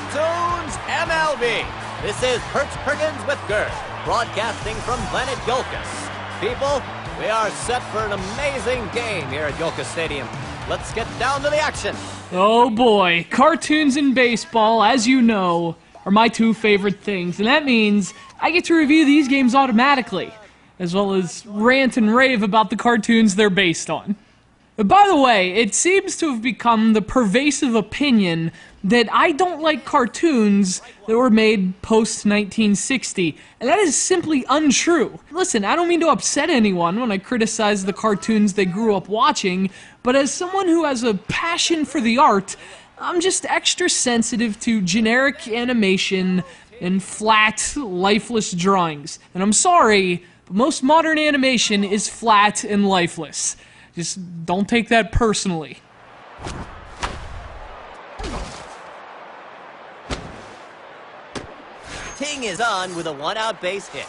NICKTOONS MLB. This is Perch Perkins with Gert, broadcasting from Planet Yolkus. People, we are set for an amazing game here at Yolkus Stadium. Let's get down to the action. Oh boy, cartoons and baseball, as you know, are my two favorite things, and that means I get to review these games automatically, as well as rant and rave about the cartoons they're based on. But by the way, it seems to have become the pervasive opinion that I don't like cartoons that were made post-1960, and that is simply untrue. Listen, I don't mean to upset anyone when I criticize the cartoons they grew up watching, but as someone who has a passion for the art, I'm just extra sensitive to generic animation and flat, lifeless drawings. And I'm sorry, but most modern animation is flat and lifeless. Just don't take that personally. Ting is on with a one-out base hit.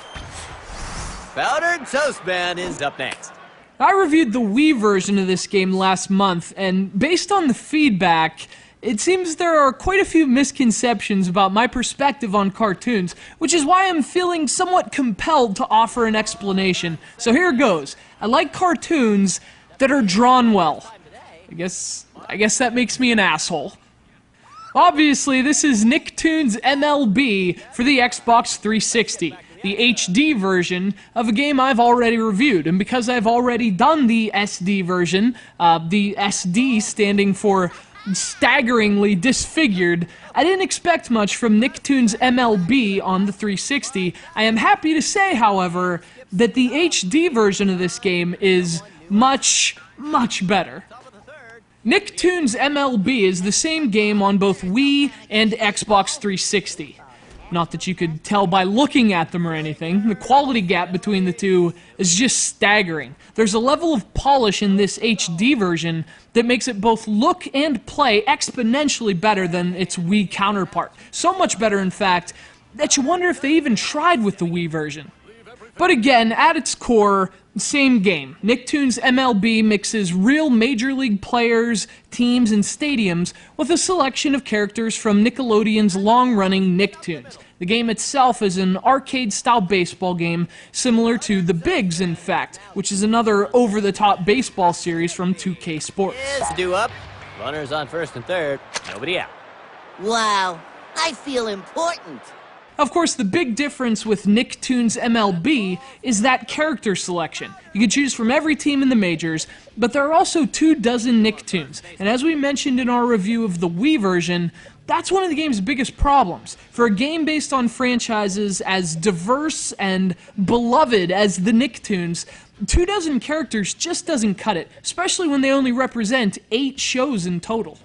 Powdered Toast Man is up next. I reviewed the Wii version of this game last month, and based on the feedback, it seems there are quite a few misconceptions about my perspective on cartoons, which is why I'm feeling somewhat compelled to offer an explanation. So here goes. I like cartoons that are drawn well. I guess that makes me an asshole. Obviously, this is NICKTOONS MLB for the Xbox 360, the HD version of a game I've already reviewed, and because I've already done the SD version, the SD standing for staggeringly disfigured, I didn't expect much from NICKTOONS MLB on the 360. I am happy to say, however, that the HD version of this game is much, much better. NICKTOONS MLB is the same game on both Wii and Xbox 360. Not that you could tell by looking at them or anything. The quality gap between the two is just staggering. There's a level of polish in this HD version that makes it both look and play exponentially better than its Wii counterpart. So much better, in fact, that you wonder if they even tried with the Wii version. But again, at its core, same game. NICKTOONS MLB mixes real Major League players, teams, and stadiums with a selection of characters from Nickelodeon's long-running Nicktoons. The game itself is an arcade-style baseball game similar to The Bigs, in fact, which is another over-the-top baseball series from 2K Sports. It's due up. Runners on first and third. Nobody out. Wow, I feel important. Of course, the big difference with NICKTOONS MLB is that character selection. You can choose from every team in the majors, but there are also 24 Nicktoons, and as we mentioned in our review of the Wii version, that's one of the game's biggest problems. For a game based on franchises as diverse and beloved as the Nicktoons, 24 characters just doesn't cut it, especially when they only represent 8 shows in total.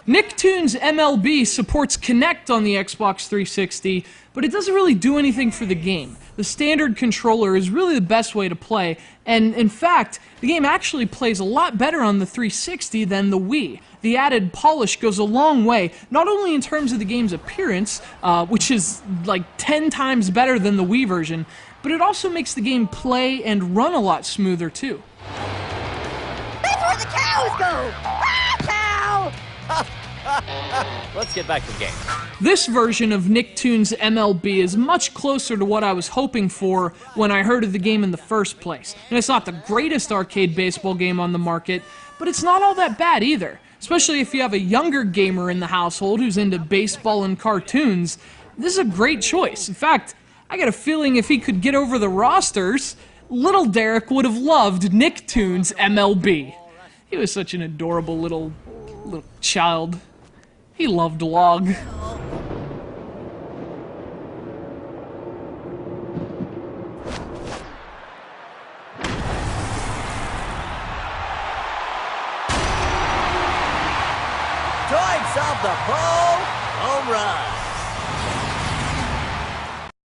NICKTOONS MLB supports Kinect on the Xbox 360, but it doesn't really do anything for the game. The standard controller is really the best way to play, and in fact, the game actually plays a lot better on the 360 than the Wii. The added polish goes a long way, not only in terms of the game's appearance, which is like 10 times better than the Wii version, but it also makes the game play and run a lot smoother too. That's where the cows go! Ah, cow! Let's get back to the game. This version of NICKTOONS MLB is much closer to what I was hoping for when I heard of the game in the first place. And it's not the greatest arcade baseball game on the market, but it's not all that bad either. Especially if you have a younger gamer in the household who's into baseball and cartoons, this is a great choice. In fact, I got a feeling if he could get over the rosters, little Derek would have loved NICKTOONS MLB. He was such an adorable little child. He loved log. Drives off the pole. Home run.